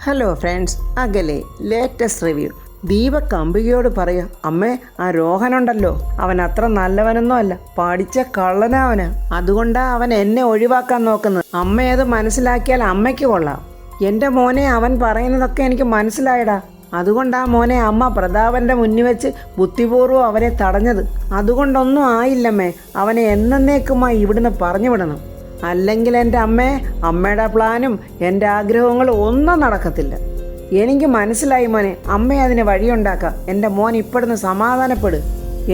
Hello friends, അകലെ latest review. Deepak അംബികയോട് പറയാ, അമ്മേ, ആ രോഹനുണ്ടല്ലോ, അവൻ അത്ര നല്ലവനൊന്നും അല്ല, പഠിച്ച കള്ളനാവന്. അതുകൊണ്ടാ അവൻ എന്നെ ഒഴിവാക്കാൻ നോക്കുന്നത്. അമ്മ അത് മനസ്സിലാക്കിയാൽ അമ്മയ്ക്ക് കൊള്ളാം. എൻ്റെ മോനെ, അവൻ പറയുന്നതൊക്കെ എനിക്ക് മനസ്സിലായടാ. അതുകൊണ്ടാ മോനെ അമ്മ പ്രതാപന്റെ മുന്നിൽ വെച്ച് ബുദ്ധിപൂർവ്വം അവനെ തടഞ്ഞത്. അതുകൊണ്ടൊന്നും ആയില്ലമ്മേ, അവനെ എന്നേക്കുമായി ഇവിടുന്ന് പറഞ്ഞു വിടണം. അല്ലെങ്കിൽ എൻ്റെ അമ്മയുടെ പ്ലാനും എൻ്റെ ആഗ്രഹങ്ങളും ഒന്നും നടക്കത്തില്ല. എനിക്ക് മനസ്സിലായി മോനെ, അമ്മ അതിന് വഴിയുണ്ടാക്കാം. എൻ്റെ മോൻ ഇപ്പോഴൊന്ന് സമാധാനപ്പെടും.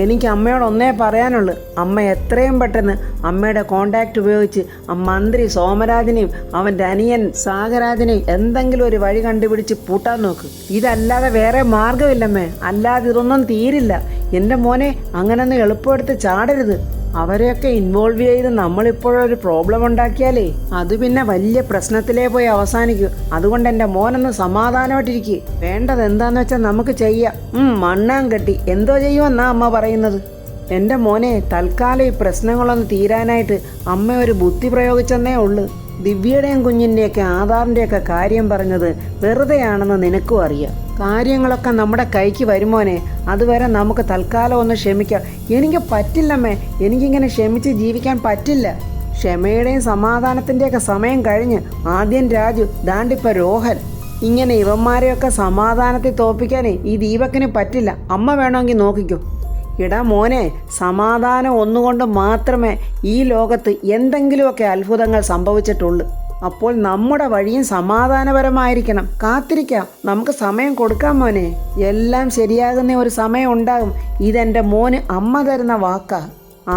എനിക്ക് അമ്മയോട് ഒന്നേ പറയാനുള്ളൂ, അമ്മ എത്രയും പെട്ടെന്ന് അമ്മയുടെ കോണ്ടാക്ട് ഉപയോഗിച്ച് ആ മന്ത്രി സോമരാജനെയും അവൻ്റെ അനിയൻ സാഗരാജനെയും എന്തെങ്കിലും ഒരു വഴി കണ്ടുപിടിച്ച് പൂട്ടാൻ നോക്ക്. ഇതല്ലാതെ വേറെ മാർഗമില്ലമ്മേ, അല്ലാതെ ഇതൊന്നും തീരില്ല. എൻ്റെ മോനെ, അങ്ങനൊന്നും എളുപ്പമെടുത്ത് ചാടരുത്. അവരെയൊക്കെ ഇൻവോൾവ് ചെയ്ത് നമ്മളിപ്പോഴൊരു പ്രോബ്ലം ഉണ്ടാക്കിയാലേ അത് പിന്നെ വലിയ പ്രശ്നത്തിലേ പോയി അവസാനിക്കും. അതുകൊണ്ട് എൻ്റെ മോനൊന്ന് സമാധാനമായിട്ടിരിക്കുക. വേണ്ടത് എന്താന്ന് വെച്ചാൽ നമുക്ക് ചെയ്യാം. മണ്ണാൻ കെട്ടി എന്തോ ചെയ്യുമെന്നാ അമ്മ പറയുന്നത്. എൻ്റെ മോനെ, തൽക്കാലം ഈ പ്രശ്നങ്ങളൊന്ന് തീരാനായിട്ട് അമ്മ ഒരു ബുദ്ധി പ്രയോഗിച്ചെന്നേ ഉള്ളു. ദിവ്യയുടെയും കുഞ്ഞിൻ്റെയൊക്കെ ആധാറിൻ്റെയൊക്കെ കാര്യം പറഞ്ഞത് വെറുതെയാണെന്ന് നിനക്കും അറിയാം. കാര്യങ്ങളൊക്കെ നമ്മുടെ കൈക്ക് വരുമോനെ. അതുവരെ നമുക്ക് തൽക്കാലം ഒന്ന് ക്ഷമിക്കാം. എനിക്ക് പറ്റില്ലമ്മേ, എനിക്കിങ്ങനെ ക്ഷമിച്ച് ജീവിക്കാൻ പറ്റില്ല. ക്ഷമയുടെയും സമാധാനത്തിൻ്റെയൊക്കെ സമയം കഴിഞ്ഞ്. ആദ്യം രാജു, ദാണ്ടിപ്പോൾ രോഹൻ. ഇങ്ങനെ ഇവന്മാരെയൊക്കെ സമാധാനത്തിൽ തോൽപ്പിക്കാനേ ഈ ദീപക്കിന് പറ്റില്ല. അമ്മ വേണമെങ്കിൽ നോക്കിക്കോ. ഇടാ മോനെ, സമാധാനം ഒന്നുകൊണ്ട് മാത്രമേ ഈ ലോകത്ത് എന്തെങ്കിലുമൊക്കെ അത്ഭുതങ്ങൾ സംഭവിച്ചിട്ടുള്ളൂ. അപ്പോൾ നമ്മുടെ വഴിയും സമാധാനപരമായിരിക്കണം. കാത്തിരിക്കാം, നമുക്ക് സമയം കൊടുക്കാം മോനെ. എല്ലാം ശരിയാകുന്ന ഒരു സമയം ഉണ്ടാകും. ഇതെൻ്റെ മോന് അമ്മ തരുന്ന വാക്കാ.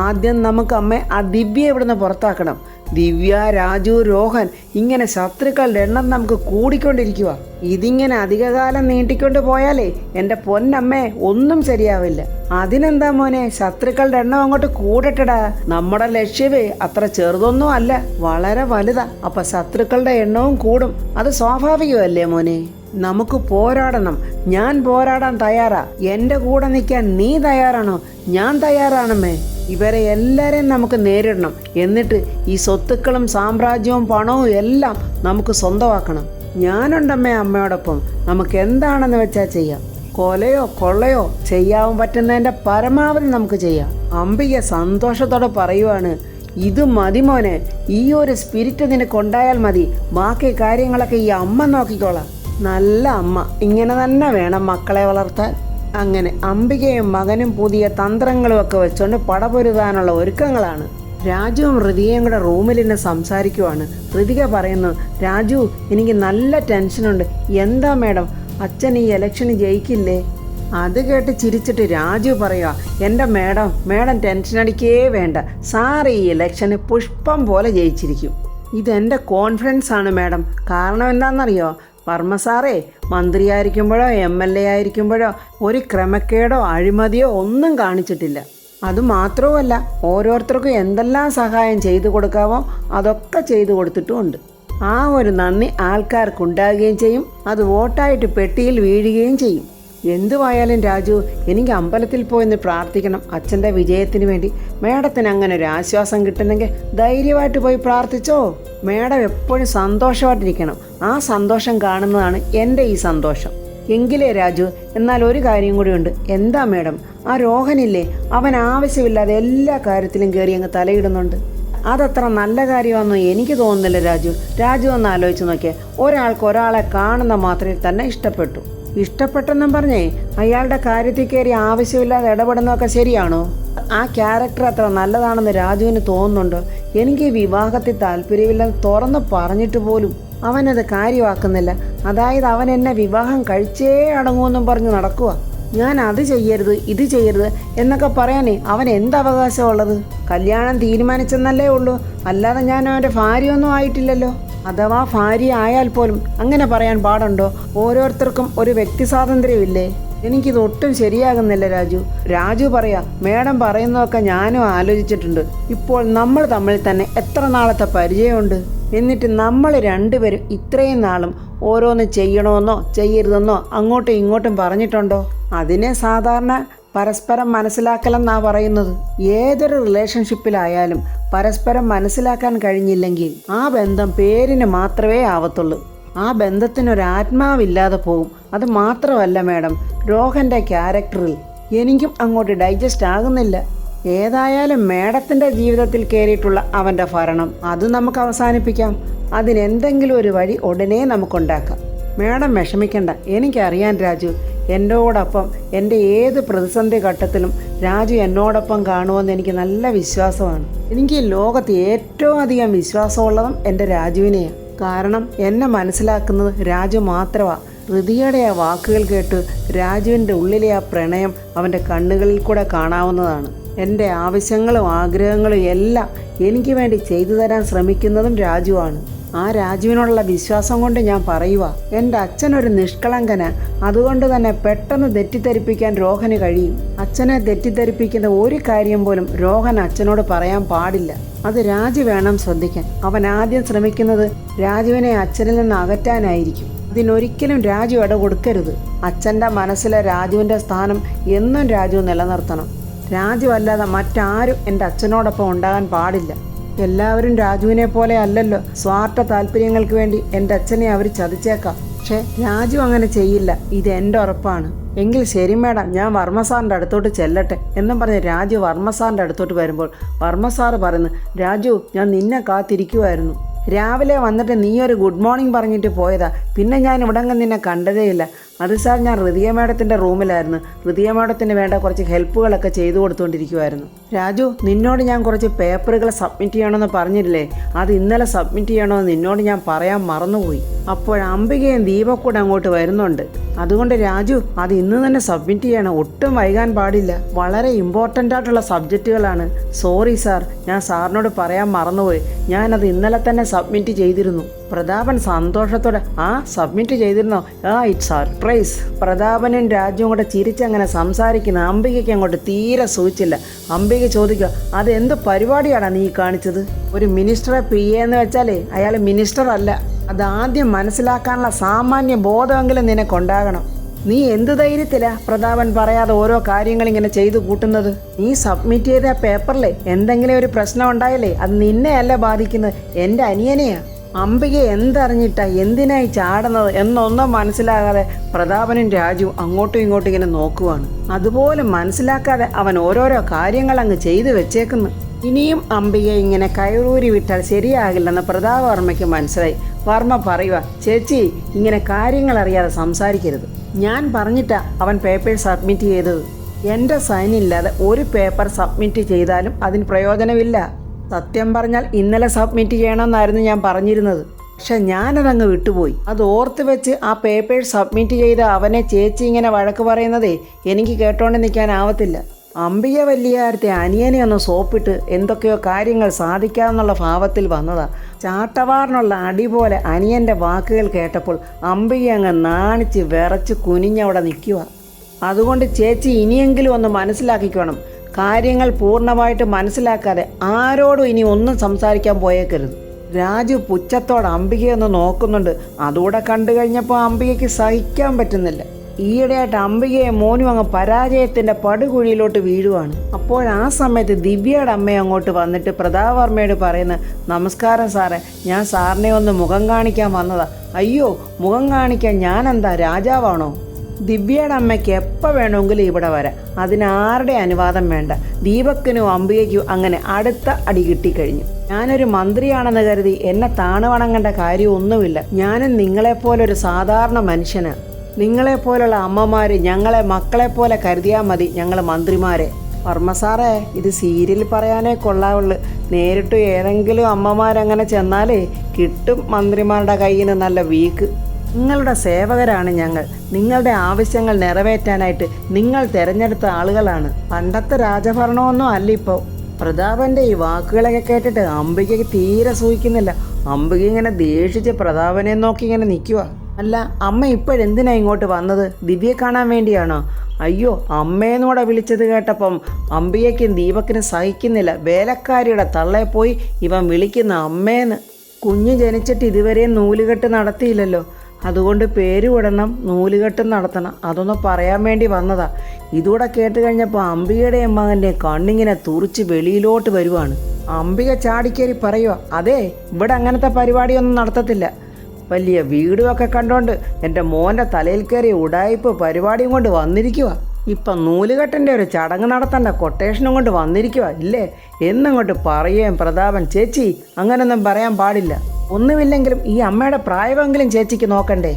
ആദ്യം നമുക്ക് അമ്മയെ ആ ദിവ്യ ഇവിടുന്ന് പുറത്താക്കണം. ദിവ്യ, രാജു, രോഹൻ, ഇങ്ങനെ ശത്രുക്കളുടെ എണ്ണം നമുക്ക് കൂടിക്കൊണ്ടിരിക്കുക. ഇതിങ്ങനെ അധികകാലം നീട്ടിക്കൊണ്ട് പോയാലേ എൻ്റെ പൊന്നമ്മേ ഒന്നും ശരിയാവില്ല. അതിനെന്താ മോനെ, ശത്രുക്കളുടെ എണ്ണം അങ്ങോട്ട് കൂടട്ടടാ. നമ്മുടെ ലക്ഷ്യമേ അത്ര ചെറുതൊന്നും അല്ല, വളരെ വലുതാ. അപ്പൊ ശത്രുക്കളുടെ എണ്ണവും കൂടും. അത് സ്വാഭാവികമല്ലേ മോനെ. നമുക്ക് പോരാടണം. ഞാൻ പോരാടാൻ തയ്യാറാ. എൻ്റെ കൂടെ നിൽക്കാൻ നീ തയ്യാറാണോ? ഞാൻ തയ്യാറാണമ്മേ. ഇവരെ എല്ലാരെയും നമുക്ക് നേരിടണം. എന്നിട്ട് ഈ സ്വത്തുക്കളും സാമ്രാജ്യവും പണവും എല്ലാം നമുക്ക് സ്വന്തമാക്കണം. ഞാനുണ്ടമ്മേ അമ്മയോടൊപ്പം. നമുക്ക് എന്താണെന്ന് വെച്ചാൽ ചെയ്യാം. കൊലയോ കൊള്ളയോ ചെയ്യാൻ പറ്റുന്നതിൻ്റെ പരമാവധി നമുക്ക് ചെയ്യാം. അംബിക സന്തോഷത്തോടെ പറയുവാണ്, ഇത് മതി മോനെ. ഈ ഒരു സ്പിരിറ്റ് നിനക്കുണ്ടായാൽ മതി. ബാക്കി കാര്യങ്ങളൊക്കെ ഈ അമ്മ നോക്കിക്കോളാം. നല്ല അമ്മ ഇങ്ങനെ തന്നെ വേണം മക്കളെ വളർത്താൻ. അങ്ങനെ അംബികയും മകനും പുതിയ തന്ത്രങ്ങളും ഒക്കെ വെച്ചുകൊണ്ട് പടപൊരുതാനുള്ള ഒരുക്കങ്ങളാണ്. രാജുവും ഋതികയും കൂടെ റൂമിൽ നിന്ന് സംസാരിക്കുവാണ്. ഋതിക പറയുന്നു, രാജു, എനിക്ക് നല്ല ടെൻഷനുണ്ട്. എന്താ മേഡം, അച്ഛൻ ഈ ഇലക്ഷന് ജയിക്കില്ലേ? അത് കേട്ട് ചിരിച്ചിട്ട് രാജു പറയുക, എൻ്റെ മേഡം ടെൻഷൻ അടിക്കേ വേണ്ട. സാർ ഈ ഇലക്ഷന് പുഷ്പം പോലെ ജയിച്ചിരിക്കും. ഇതെൻ്റെ കോൺഫിഡൻസ് ആണ് മേഡം. കാരണം എന്താണെന്നറിയോ? വർമ്മ സാറേ മന്ത്രിയായിരിക്കുമ്പോഴോ MLA ആയിരിക്കുമ്പോഴോ ഒരു ക്രമക്കേടോ അഴിമതിയോ ഒന്നും കാണിച്ചിട്ടില്ല. അതുമാത്രവുമല്ല, ഓരോരുത്തർക്കും എന്തെല്ലാം സഹായം ചെയ്തു കൊടുക്കാവോ അതൊക്കെ ചെയ്തു കൊടുത്തിട്ടുമുണ്ട്. ആ ഒരു നന്ദി ആൾക്കാർക്കുണ്ടാകുകയും ചെയ്യും. അത് വോട്ടായിട്ട് പെട്ടിയിൽ വീഴുകയും ചെയ്യും. എന്തുവായാലും രാജു, എനിക്ക് അമ്പലത്തിൽ പോയെന്ന് പ്രാർത്ഥിക്കണം അച്ഛൻ്റെ വിജയത്തിന് വേണ്ടി. മേഡത്തിന് അങ്ങനെ ഒരു ആശ്വാസം കിട്ടുന്നെങ്കിൽ ധൈര്യമായിട്ട് പോയി പ്രാർത്ഥിച്ചോ. മേഡം എപ്പോഴും സന്തോഷമായിട്ടിരിക്കണം. ആ സന്തോഷം കാണുന്നതാണ് എൻ്റെ ഈ സന്തോഷം. എങ്കിലേ രാജു, എന്നാൽ ഒരു കാര്യം കൂടിയുണ്ട്. എന്താ മേഡം? ആ രോഹനില്ലേ, അവൻ ആവശ്യമില്ലാതെ എല്ലാ കാര്യത്തിലും കയറി അങ്ങ് തലയിടുന്നുണ്ട്. അതത്ര നല്ല കാര്യമാണെന്ന് എനിക്ക് തോന്നുന്നില്ല രാജു. രാജു ഒന്ന് ആലോചിച്ച് നോക്കിയേ. ഒരാൾക്ക് ഒരാളെ കാണുന്ന മാത്രമേ തന്നെ ഇഷ്ടപ്പെട്ടെന്നും പറഞ്ഞേ അയാളുടെ കാര്യത്തിൽ കയറി ആവശ്യമില്ലാതെ ഇടപെടുന്നതൊക്കെ ശരിയാണോ? ആ ക്യാരക്ടർ അത്ര നല്ലതാണെന്ന് രാജുവിന് തോന്നുന്നുണ്ടോ? എനിക്ക് വിവാഹത്തിൽ താല്പര്യമില്ലെന്ന് തുറന്ന് പറഞ്ഞിട്ട് പോലും അവനത് കാര്യമാക്കുന്നില്ല. അതായത് അവൻ എന്നെ വിവാഹം കഴിച്ചേ അടങ്ങുമെന്നും പറഞ്ഞ് നടക്കുക. ഞാൻ അത് ചെയ്യരുത് ഇത് ചെയ്യരുത് എന്നൊക്കെ പറയാനേ അവൻ എന്ത് അവകാശമുള്ളത്? കല്യാണം തീരുമാനിച്ചെന്നല്ലേ ഉള്ളൂ, അല്ലാതെ ഞാൻ അവൻ്റെ ഭാര്യയൊന്നും ആയിട്ടില്ലല്ലോ. അഥവാ ഭാര്യ ആയാൽ പോലും അങ്ങനെ പറയാൻ പാടുണ്ടോ? ഓരോരുത്തർക്കും ഒരു വ്യക്തി സ്വാതന്ത്ര്യമില്ലേ? എനിക്കിത് ഒട്ടും ശരിയാകുന്നില്ല രാജു പറയാ, മേഡം പറയുന്നതൊക്കെ ഞാനും ആലോചിച്ചിട്ടുണ്ട്. ഇപ്പോൾ നമ്മൾ തമ്മിൽ തന്നെ എത്ര നാളത്തെ പരിചയമുണ്ട്. എന്നിട്ട് നമ്മൾ രണ്ടുപേരും ഇത്രയും നാളും ഓരോന്ന് ചെയ്യണമെന്നോ ചെയ്യരുതെന്നോ അങ്ങോട്ടും ഇങ്ങോട്ടും പറഞ്ഞിട്ടുണ്ടോ? അതിനെ സാധാരണ പരസ്പരം മനസ്സിലാക്കലെന്നാ പറയുന്നത്. ഏതൊരു റിലേഷൻഷിപ്പിലായാലും പരസ്പരം മനസ്സിലാക്കാൻ കഴിഞ്ഞില്ലെങ്കിൽ ആ ബന്ധം പേരിന് മാത്രമേ ആവത്തുള്ളൂ. ആ ബന്ധത്തിനൊരാത്മാവില്ലാതെ പോകും. അത് മാത്രമല്ല മാഡം, രോഹൻ്റെ ക്യാരക്ടറിൽ എനിക്കും അങ്ങോട്ട് ഡൈജസ്റ്റ് ആകുന്നില്ല. ഏതായാലും മാഡത്തിൻ്റെ ജീവിതത്തിൽ കയറിയിട്ടുള്ള അവൻ്റെ ഭരണം അത് നമുക്ക് അവസാനിപ്പിക്കാം. അതിനെന്തെങ്കിലും ഒരു വഴി ഉടനെ നമുക്കുണ്ടാക്കാം. മാഡം വിഷമിക്കണ്ട, എനിക്കറിയാൻ രാജു. എന്നോടൊപ്പം എൻ്റെ ഏത് പ്രതിസന്ധി ഘട്ടത്തിലും രാജു എന്നോടൊപ്പം കാണുമെന്ന് എനിക്ക് നല്ല വിശ്വാസമാണ്. എനിക്ക് ലോകത്ത് ഏറ്റവും അധികം വിശ്വാസമുള്ളതും എൻ്റെ രാജുവിനെയാണ്. കാരണം എന്നെ മനസ്സിലാക്കുന്നത് രാജു മാത്രമാണ്. ഹൃദയയുടെ ആ വാക്കുകൾ കേട്ട് രാജുവിൻ്റെ ഉള്ളിലെ ആ പ്രണയം അവൻ്റെ കണ്ണുകളിൽ കൂടെ കാണാവുന്നതാണ്. എൻ്റെ ആവശ്യങ്ങളും ആഗ്രഹങ്ങളും എല്ലാം എനിക്ക് വേണ്ടി ചെയ്തു തരാൻ ശ്രമിക്കുന്നതും രാജുവാണ്. ആ രാജുവിനോടുള്ള വിശ്വാസം കൊണ്ട് ഞാൻ പറയുക, എൻ്റെ അച്ഛനൊരു നിഷ്കളങ്കന. അതുകൊണ്ട് തന്നെ പെട്ടെന്ന് തെറ്റിദ്ധരിപ്പിക്കാൻ രോഹന് കഴിയും. അച്ഛനെ തെറ്റിദ്ധരിപ്പിക്കുന്ന ഒരു കാര്യം പോലും രോഹൻ അച്ഛനോട് പറയാൻ പാടില്ല. അത് രാജു വേണം ശ്രദ്ധിക്കാൻ. അവൻ ആദ്യം ശ്രമിക്കുന്നത് രാജുവിനെ അച്ഛനിൽ നിന്ന് അകറ്റാനായിരിക്കും. ഇതിനൊരിക്കലും രാജു ഇട കൊടുക്കരുത്. അച്ഛൻ്റെ മനസ്സിലെ രാജുവിൻ്റെ സ്ഥാനം എന്നും രാജു നിലനിർത്തണം. രാജു അല്ലാതെ മറ്റാരും എൻ്റെ അച്ഛനോടൊപ്പം ഉണ്ടാകാൻ പാടില്ല. എല്ലാവരും രാജുവിനെ പോലെ അല്ലല്ലോ. സ്വാർത്ഥ താല്പര്യങ്ങൾക്ക് വേണ്ടി എൻ്റെ അച്ഛനെ അവർ ചതിച്ചേക്കാം. പക്ഷേ രാജു അങ്ങനെ ചെയ്യില്ല, ഇത് എൻ്റെ ഉറപ്പാണ്. എങ്കിൽ ശരി മാഡം, ഞാൻ വർമ്മ സാറിൻ്റെ അടുത്തോട്ട് ചെല്ലട്ടെ എന്നും പറഞ്ഞ് രാജു വർമ്മ സാറിൻ്റെ അടുത്തോട്ട് വരുമ്പോൾ വർമ്മ സാറ് പറയുന്നു, രാജു, ഞാൻ നിന്നെ കാത്തിരിക്കുമായിരുന്നു. രാവിലെ വന്നിട്ട് നീ ഒരു ഗുഡ് മോർണിംഗ് പറഞ്ഞിട്ട് പോയതാ. പിന്നെ ഞാൻ ഇവിടെങ്ങും നിന്നെ കണ്ടതേയില്ല. അത് സാർ, ഞാൻ ഹൃദയ മാഡത്തിൻ്റെ റൂമിലായിരുന്നു. ഹൃദയ മാഡത്തിന് വേണ്ട കുറച്ച് ഹെൽപ്പുകളൊക്കെ ചെയ്തു കൊടുത്തുകൊണ്ടിരിക്കുമായിരുന്നു. രാജു, നിന്നോട് ഞാൻ കുറച്ച് പേപ്പറുകൾ സബ്മിറ്റ് ചെയ്യണമെന്ന് പറഞ്ഞില്ലേ? അത് ഇന്നലെ സബ്മിറ്റ് ചെയ്യണമെന്ന് നിന്നോട് ഞാൻ പറയാൻ മറന്നുപോയി. അപ്പോൾ അംബികയും ദീപക് കൂടെ അങ്ങോട്ട് വരുന്നുണ്ട്. അതുകൊണ്ട് രാജു, അത് ഇന്ന് തന്നെ സബ്മിറ്റ് ചെയ്യണം. ഒട്ടും വൈകാൻ പാടില്ല. വളരെ ഇമ്പോർട്ടൻ്റ് ആയിട്ടുള്ള സബ്ജക്റ്റുകളാണ്. സോറി സാർ, ഞാൻ സാറിനോട് പറയാൻ മറന്നുപോയി. ഞാനത് ഇന്നലെ തന്നെ സബ്മിറ്റ് ചെയ്തിരുന്നു. പ്രതാപൻ സന്തോഷത്തോടെ, സബ്മിറ്റ് ചെയ്തിരുന്നോ? It's surprise. പ്രതാപനും രാജുവും കൂടെ ചിരിച്ചങ്ങനെ സംസാരിക്കുന്ന അംബികയ്ക്ക് അങ്ങോട്ട് തീരെ സൂചിച്ചില്ല. അംബിക ചോദിക്കുക, അത് എന്ത് പരിപാടിയാണ് നീ കാണിച്ചത്? ഒരു മിനിസ്റ്ററെ PA എന്ന് വെച്ചാലേ അയാൾ മിനിസ്റ്റർ അല്ല. അത് ആദ്യം മനസ്സിലാക്കാനുള്ള സാമാന്യ ബോധമെങ്കിലും നിനക്കുണ്ടാകണം. നീ എന്ത് ധൈര്യത്തിലാ പ്രതാപൻ പറയാതെ ഓരോ കാര്യങ്ങൾ ഇങ്ങനെ ചെയ്തു കൂട്ടുന്നത്? നീ സബ്മിറ്റ് ചെയ്ത പേപ്പറിലെ എന്തെങ്കിലും ഒരു പ്രശ്നം ഉണ്ടായാലേ അത് നിന്നെയല്ല ബാധിക്കുന്നത്, എൻ്റെ അനിയനെയാ. അംബിക എന്തറിഞ്ഞിട്ടാ എന്തിനായി ചാടുന്നത് എന്നൊന്നും മനസ്സിലാകാതെ പ്രതാപനും രാജു അങ്ങോട്ടും ഇങ്ങോട്ടും ഇങ്ങനെ നോക്കുവാണ്. അതുപോലെ മനസ്സിലാക്കാതെ അവൻ ഓരോരോ കാര്യങ്ങൾ അങ്ങ് ചെയ്തു വെച്ചേക്കുന്നു. ഇനിയും അംബിക ഇങ്ങനെ കയറൂരി വിട്ടാൽ ശരിയാകില്ലെന്ന് പ്രതാപവർമ്മയ്ക്ക് മനസ്സിലായി. വർമ്മ പറയുക, ചേച്ചി, ഇങ്ങനെ കാര്യങ്ങൾ അറിയാതെ സംസാരിക്കരുത്. ഞാൻ പറഞ്ഞിട്ടാ അവൻ പേപ്പർ സബ്മിറ്റ് ചെയ്തത്. എൻ്റെ സൈനില്ലാതെ ഒരു പേപ്പർ സബ്മിറ്റ് ചെയ്താലും അതിന് പ്രയോജനമില്ല. സത്യം പറഞ്ഞാൽ ഇന്നലെ സബ്മിറ്റ് ചെയ്യണമെന്നായിരുന്നു ഞാൻ പറഞ്ഞിരുന്നത്. പക്ഷെ ഞാനതങ്ങ് വിട്ടുപോയി. അത് ഓർത്ത് വെച്ച് ആ പേപ്പർ സബ്മിറ്റ് ചെയ്ത് അവനെ ചേച്ചി ഇങ്ങനെ വഴക്ക് പറയുന്നതേ എനിക്ക് കേട്ടോണ്ട് നിൽക്കാനാവത്തില്ല. അംബിക വലിയാരത്തെ അനിയനെ ഒന്ന് സോപ്പിട്ട് എന്തൊക്കെയോ കാര്യങ്ങൾ സാധിക്കാമെന്നുള്ള ഭാവത്തിൽ വന്നതാ. ചാട്ടവാറിനുള്ള അടി പോലെ അനിയൻ്റെ വാക്കുകൾ കേട്ടപ്പോൾ അംബിക അങ്ങ് നാണിച്ച് വിറച്ച് കുനിഞ്ഞവിടെ നിൽക്കുക. അതുകൊണ്ട് ചേച്ചി ഇനിയെങ്കിലും ഒന്ന് മനസ്സിലാക്കിക്കണം. കാര്യങ്ങൾ പൂർണ്ണമായിട്ട് മനസ്സിലാക്കാതെ ആരോടും ഇനി ഒന്നും സംസാരിക്കാൻ പോയേക്കരുത്. രാജു പുച്ഛത്തോടെ അംബികയൊന്ന് നോക്കുന്നുണ്ട്. അതുകൂടെ കണ്ടു കഴിഞ്ഞപ്പോൾ അംബികയ്ക്ക് സഹിക്കാൻ പറ്റുന്നില്ല. ഈയിടെയായിട്ട് അംബികയെ മോനും അങ്ങ് പരാജയത്തിൻ്റെ പടുകുഴിയിലോട്ട് വീഴുവാണ്. അപ്പോൾ ആ സമയത്ത് ദിവ്യയുടെ അമ്മ അങ്ങോട്ട് വന്നിട്ട് പ്രതാപവർമ്മയോട് പറയുന്നത്, നമസ്കാരം സാറേ, ഞാൻ സാറിനെ ഒന്ന് മുഖം കാണിക്കാൻ വന്നതാ. അയ്യോ, മുഖം കാണിക്കാൻ ഞാനെന്താ രാജാവാണോ? ദിവ്യയുടെ അമ്മയ്ക്ക് എപ്പോൾ വേണമെങ്കിലും ഇവിടെ വരാം. അതിനാരുടെ അനുവാദം വേണ്ട. ദീപക്കിനും അംബികയ്ക്കും അങ്ങനെ അടുത്ത അടി കിട്ടിക്കഴിഞ്ഞു. ഞാനൊരു മന്ത്രിയാണെന്ന് കരുതി എന്നെ താണുവണങ്ങേണ്ട കാര്യമൊന്നുമില്ല. ഞാനും നിങ്ങളെപ്പോലൊരു സാധാരണ മനുഷ്യനാണ്. നിങ്ങളെപ്പോലുള്ള അമ്മമാർ ഞങ്ങളെ മക്കളെപ്പോലെ കരുതിയാൽ മതി ഞങ്ങൾ മന്ത്രിമാരെ. വർമ്മ സാറേ, ഇത് സീരിയൽ പറയാനേ കൊള്ളാവുള്ളൂ. നേരിട്ട് ഏതെങ്കിലും അമ്മമാരങ്ങനെ ചെന്നാലേ കിട്ടും മന്ത്രിമാരുടെ കയ്യിൽ നിന്ന് നല്ല വീക്ക്. നിങ്ങളുടെ സേവകരാണ് ഞങ്ങൾ. നിങ്ങളുടെ ആവശ്യങ്ങൾ നിറവേറ്റാനായിട്ട് നിങ്ങൾ തിരഞ്ഞെടുത്ത ആളുകളാണ്. പണ്ടത്തെ രാജഭരണമൊന്നും അല്ല ഇപ്പോൾ. പ്രതാപൻ്റെ ഈ വാക്കുകളൊക്കെ കേട്ടിട്ട് അംബികയ്ക്ക് തീരെ സൂഹിക്കുന്നില്ല. അംബിക ഇങ്ങനെ ദേഷിച്ച് പ്രതാപനെ നോക്കി ഇങ്ങനെ നിൽക്കുക. അല്ല, അമ്മ ഇപ്പോഴെന്തിനാ ഇങ്ങോട്ട് വന്നത്? ദിവ്യയെ കാണാൻ വേണ്ടിയാണോ? അയ്യോ, അമ്മയെന്നൂടെ വിളിച്ചത് കേട്ടപ്പം അംബികയ്ക്കും ദീപക്കിനും സഹിക്കുന്നില്ല. വേലക്കാരിയുടെ തള്ളയെ പോയി ഇവൻ വിളിക്കുന്ന അമ്മേന്ന്. കുഞ്ഞ് ജനിച്ചിട്ട് ഇതുവരെയും നൂലുകെട്ട് നടത്തിയില്ലല്ലോ. അതുകൊണ്ട് പേര് വിടണം, നൂലുകെട്ടും നടത്തണം. അതൊന്ന് പറയാൻ വേണ്ടി വന്നതാ. ഇതൂടെ കേട്ട് കഴിഞ്ഞപ്പോൾ അംബികയുടെയും മകൻ്റെ കണ്ണിങ്ങനെ തുറിച്ച് വെളിയിലോട്ട് വരുവാണ്. അംബിക ചാടിക്കേറി പറയുക, അതെ, ഇവിടെ അങ്ങനത്തെ പരിപാടിയൊന്നും നടത്തത്തില്ല. വലിയ വീടുമൊക്കെ കണ്ടോണ്ട് എൻ്റെ മോൻ്റെ തലയിൽ കയറി ഉടായിപ്പ് പരിപാടിയും കൊണ്ട് വന്നിരിക്കുക. ഇപ്പം നൂലുകെട്ടിൻ്റെ ഒരു ചടങ്ങ് നടത്തേണ്ട കൊട്ടേഷനും കൊണ്ട് വന്നിരിക്കുക ഇല്ലേ എന്നങ്ങോട്ട് പറയുകയും പ്രതാപൻ, ചേച്ചി അങ്ങനൊന്നും പറയാൻ പാടില്ല. ഒന്നുമില്ലെങ്കിലും ഈ അമ്മയുടെ പ്രായമെങ്കിലും ചേച്ചിക്ക് നോക്കണ്ടേ.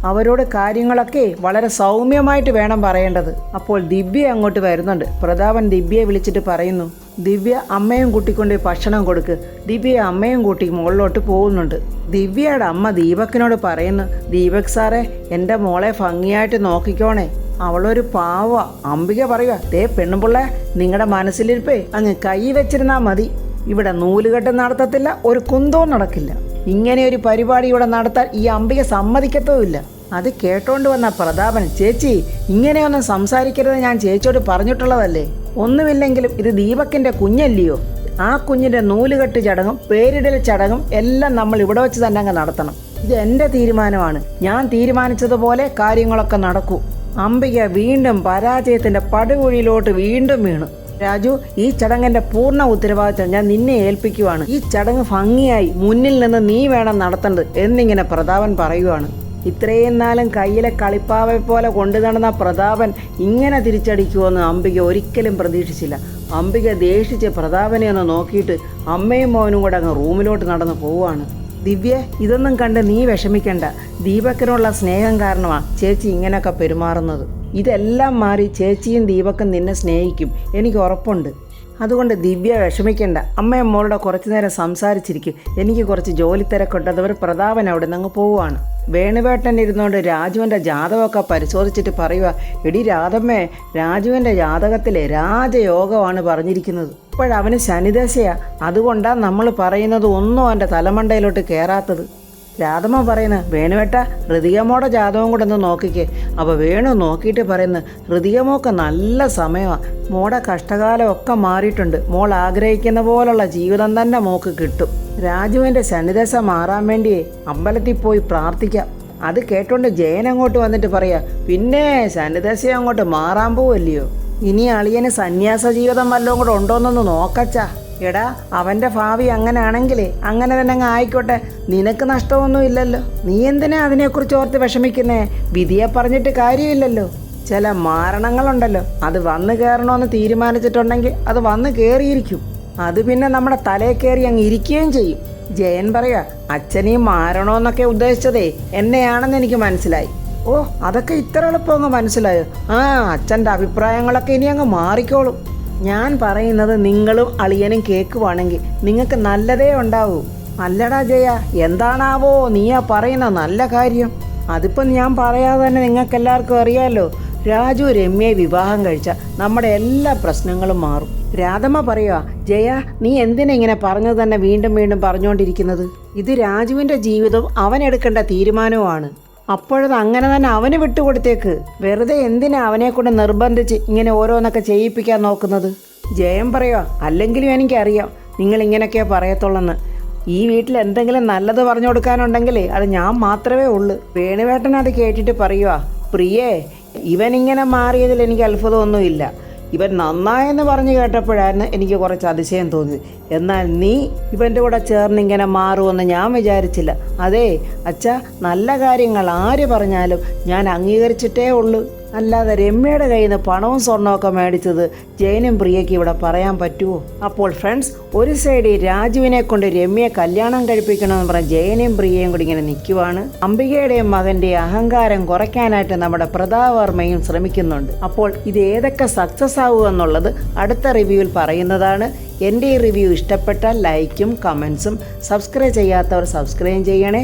അവരോട് കാര്യങ്ങളൊക്കെ വളരെ സൗമ്യമായിട്ട് വേണം പറയേണ്ടത്. അപ്പോൾ ദിവ്യ അങ്ങോട്ട് വരുന്നുണ്ട്. പ്രതാപൻ ദിവ്യയെ വിളിച്ചിട്ട് പറയുന്നു, ദിവ്യ അമ്മയും കൂട്ടിക്കൊണ്ട് ഭക്ഷണം കൊടുക്ക്. ദിവ്യ അമ്മയും കൂട്ടി മുകളിലോട്ട് പോകുന്നുണ്ട്. ദിവ്യയുടെ അമ്മ ദീപക്കിനോട് പറയുന്നു, ദീപക് സാറേ എൻ്റെ മോളെ ഭംഗിയായിട്ട് നോക്കിക്കോണേ, അവളൊരു പാവ. അംബിക പറയുക, ദേ പെണ്ണുപിള്ളേ, നിങ്ങളുടെ മനസ്സിലിരിപ്പേ അങ്ങ് കൈ വെച്ചിരുന്നാൽ മതി. ഇവിടെ നൂലുകെട്ട് നടത്തത്തില്ല, ഒരു കുന്തവും നടക്കില്ല. ഇങ്ങനെ ഒരു പരിപാടി ഇവിടെ നടത്താൻ ഈ അംബിക സമ്മതിക്കത്തുമില്ല. അത് കേട്ടോണ്ട് വന്ന പ്രതാപൻ, ചേച്ചി ഇങ്ങനെയൊന്നും സംസാരിക്കരുത്, ഞാൻ ചേച്ചിയോട് പറഞ്ഞിട്ടുള്ളതല്ലേ. ഒന്നുമില്ലെങ്കിലും ഇത് ദീപക്കിൻ്റെ കുഞ്ഞല്ലയോ. ആ കുഞ്ഞിൻ്റെ നൂലുകെട്ട് ചടങ്ങും പേരിടൽ ചടങ്ങും എല്ലാം നമ്മൾ ഇവിടെ വെച്ച് തന്നെ അങ്ങ് നടത്തണം. ഇത് എൻ്റെ തീരുമാനമാണ്. ഞാൻ തീരുമാനിച്ചതുപോലെ കാര്യങ്ങളൊക്കെ നടക്കൂ. അംബിക വീണ്ടും പരാജയത്തിൻ്റെ പടുകുഴിയിലോട്ട് വീണ്ടും വീണു. രാജു, ഈ ചടങ്ങിൻ്റെ പൂർണ്ണ ഉത്തരവാദിത്തം ഞാൻ നിന്നെ ഏൽപ്പിക്കുവാണ്. ഈ ചടങ്ങ് ഭംഗിയായി മുന്നിൽ നിന്ന് നീ വേണം നടത്തേണ്ടത് എന്നിങ്ങനെ പ്രതാപൻ പറയുവാണ്. ഇത്രയും നാളും കയ്യിലെ കളിപ്പാവെ പോലെ കൊണ്ടു നടന്ന പ്രതാപൻ ഇങ്ങനെ തിരിച്ചടിക്കുമെന്ന് അംബിക ഒരിക്കലും പ്രതീക്ഷിച്ചില്ല. അംബിക ദേഷിച്ച് പ്രതാപനെ ഒന്ന് നോക്കിയിട്ട് അമ്മയും മോനും കൂടെ അങ്ങ് റൂമിലോട്ട് നടന്നു പോവുകയാണ്. ദിവ്യ, ഇതൊന്നും കണ്ട് നീ വിഷമിക്കണ്ട. ദീപക്കിനുള്ള സ്നേഹം കാരണമാണ് ചേച്ചി ഇങ്ങനെയൊക്കെ പെരുമാറുന്നത്. ഇതെല്ലാം മാറി ചേച്ചിയും ദീപക്കും നിന്നെ സ്നേഹിക്കും, എനിക്ക് ഉറപ്പുണ്ട്. അതുകൊണ്ട് ദിവ്യ വിഷമിക്കേണ്ട. അമ്മയും മോളുടെ കുറച്ചു നേരം സംസാരിച്ചിരിക്കും, എനിക്ക് കുറച്ച് ജോലി തിരക്കുണ്ടതവർ പ്രതാപൻ അവിടെ നിന്ന് അങ്ങ് പോവുകയാണ്. വേണുവേട്ടൻ ഇരുന്നുകൊണ്ട് രാജുവിൻ്റെ ജാതകമൊക്കെ പരിശോധിച്ചിട്ട് പറയുക, എടി രാധമ്മേ, രാജുവിൻ്റെ ജാതകത്തിലെ രാജയോഗമാണ് പറഞ്ഞിരിക്കുന്നത്. ഇപ്പോഴവന് ശനിദശയാ, അതുകൊണ്ടാണ് നമ്മൾ പറയുന്നത് ഒന്നും അവൻ്റെ തലമണ്ടയിലോട്ട് കയറാത്തത്. രാധമ്മ പറയുന്നത്, വേണുവേട്ട ഹൃതികമോടെ ജാതകം കൂടെ ഒന്ന് നോക്കിക്കേ. അപ്പോൾ വേണു നോക്കിയിട്ട് പറയുന്നത്, ഹൃതികമോക്ക് നല്ല സമയമാണ്, മോടെ കഷ്ടകാലമൊക്കെ മാറിയിട്ടുണ്ട്, മോൾ ആഗ്രഹിക്കുന്ന പോലുള്ള ജീവിതം തന്നെ മോക്ക് കിട്ടും. രാജുവിൻ്റെ ശനിദശ മാറാൻ വേണ്ടിയേ അമ്പലത്തിൽ പോയി പ്രാർത്ഥിക്കാം. അത് കേട്ടോണ്ട് ജയൻ അങ്ങോട്ട് വന്നിട്ട് പറയാ, പിന്നെ ശനിദശ അങ്ങോട്ട് മാറാൻ പോവല്ലയോ, ഇനി അളിയന് സന്യാസ ജീവിതം വല്ലതും കൂടെ ഉണ്ടോയെന്നൊന്ന് നോക്കച്ചാ. എടാ, അവൻ്റെ ഭാവി അങ്ങനെയാണെങ്കിലേ അങ്ങനെ തന്നെ അങ്ങ് ആയിക്കോട്ടെ, നിനക്ക് നഷ്ടമൊന്നും ഇല്ലല്ലോ. നീ എന്തിനാ അതിനെക്കുറിച്ച് ഓർത്ത് വിഷമിക്കുന്നേ? വിധിയെ പറഞ്ഞിട്ട് കാര്യമില്ലല്ലോ. ചില മാരണങ്ങളുണ്ടല്ലോ, അത് വന്നു കയറണമെന്ന് തീരുമാനിച്ചിട്ടുണ്ടെങ്കിൽ അത് വന്ന് കയറിയിരിക്കും. അത് പിന്നെ നമ്മുടെ തലയിൽ കയറി അങ്ങ് ഇരിക്കുകയും ചെയ്യും. ജയൻ പറയാ, അച്ഛനെയും മാറണമെന്നൊക്കെ ഉദ്ദേശിച്ചതേ എന്നെയാണെന്ന് എനിക്ക് മനസ്സിലായി. ഓ, അതൊക്കെ ഇത്ര എളുപ്പം അങ്ങ് മനസ്സിലായോ? അച്ഛൻ്റെ അഭിപ്രായങ്ങളൊക്കെ ഇനി അങ്ങ് മാറിക്കോളും. ഞാൻ പറയുന്നത് നിങ്ങളും അളിയനും കേൾക്കുവാണെങ്കിൽ നിങ്ങൾക്ക് നല്ലതേ ഉണ്ടാവൂ. അല്ലടാ ജയ, എന്താണാവോ നീയാ പറയുന്ന നല്ല കാര്യം? അതിപ്പം ഞാൻ പറയാതെ തന്നെ നിങ്ങൾക്കെല്ലാവർക്കും അറിയാമല്ലോ. രാജു രമ്യയെ വിവാഹം കഴിച്ച നമ്മുടെ എല്ലാ പ്രശ്നങ്ങളും മാറും. രാധമ്മ പറയുക, ജയ നീ എന്തിനാ ഇങ്ങനെ പറഞ്ഞത് തന്നെ വീണ്ടും വീണ്ടും പറഞ്ഞുകൊണ്ടിരിക്കുന്നത്? ഇത് രാജുവിൻ്റെ ജീവിതവും അവനെടുക്കേണ്ട തീരുമാനവുമാണ്. അപ്പോഴത് അങ്ങനെ തന്നെ അവന് വിട്ടുകൊടുത്തേക്ക്. വെറുതെ എന്തിനാ അവനെ കൊണ്ട് നിർബന്ധിച്ച് ഇങ്ങനെ ഓരോന്നൊക്കെ ചെയ്യിപ്പിക്കാൻ നോക്കുന്നത്? ജയം പറയുക, അല്ലെങ്കിലും എനിക്കറിയാം നിങ്ങൾ ഇങ്ങനെയൊക്കെ പറയത്തുള്ളെന്ന്. ഈ വീട്ടിൽ എന്തെങ്കിലും നല്ലത് പറഞ്ഞു കൊടുക്കാനുണ്ടെങ്കിലേ അത് ഞാൻ മാത്രമേ ഉള്ളൂ. വേണുവേട്ടൻ അത് കേട്ടിട്ട് പറയുക, പ്രിയേ ഇവനിങ്ങനെ മാറിയതിൽ എനിക്ക് അത്ഭുതമൊന്നുമില്ല. ഇവൻ നന്നായെന്ന് പറഞ്ഞു കേട്ടപ്പോഴായിരുന്നു എനിക്ക് കുറച്ച് അതിശയം തോന്നിയത്. എന്നാൽ നീ ഇവൻ്റെ കൂടെ ചേർന്ന് ഇങ്ങനെ മാറുമെന്ന് ഞാൻ വിചാരിച്ചില്ല. അതേ അച്ഛാ, നല്ല കാര്യങ്ങൾ ആര് പറഞ്ഞാലും ഞാൻ അംഗീകരിച്ചിട്ടേ ഉള്ളൂ. അല്ലാതെ രമ്യയുടെ കയ്യിൽ നിന്ന് പണവും സ്വർണമൊക്കെ മേടിച്ചത് ജയനും പ്രിയയ്ക്ക് ഇവിടെ പറയാൻ പറ്റുമോ? അപ്പോൾ ഫ്രണ്ട്സ്, ഒരു സൈഡിൽ രാജുവിനെ കൊണ്ട് രമ്യയെ കല്യാണം കഴിപ്പിക്കണമെന്ന് പറഞ്ഞ ജയനെയും പ്രിയയും കൂടി ഇങ്ങനെ നിൽക്കുവാണ്. അംബികയുടെയും മകൻ്റെ അഹങ്കാരം കുറയ്ക്കാനായിട്ട് നമ്മുടെ പ്രതാപവർമ്മയും ശ്രമിക്കുന്നുണ്ട്. അപ്പോൾ ഇത് ഏതൊക്കെ സക്സസ് ആവുമെന്നുള്ളത് അടുത്ത റിവ്യൂവിൽ പറയുന്നതാണ്. എൻ്റെ ഈ റിവ്യൂ ഇഷ്ടപ്പെട്ടാൽ ലൈക്കും കമൻസും, സബ്സ്ക്രൈബ് ചെയ്യാത്തവർ സബ്സ്ക്രൈബ് ചെയ്യണേ.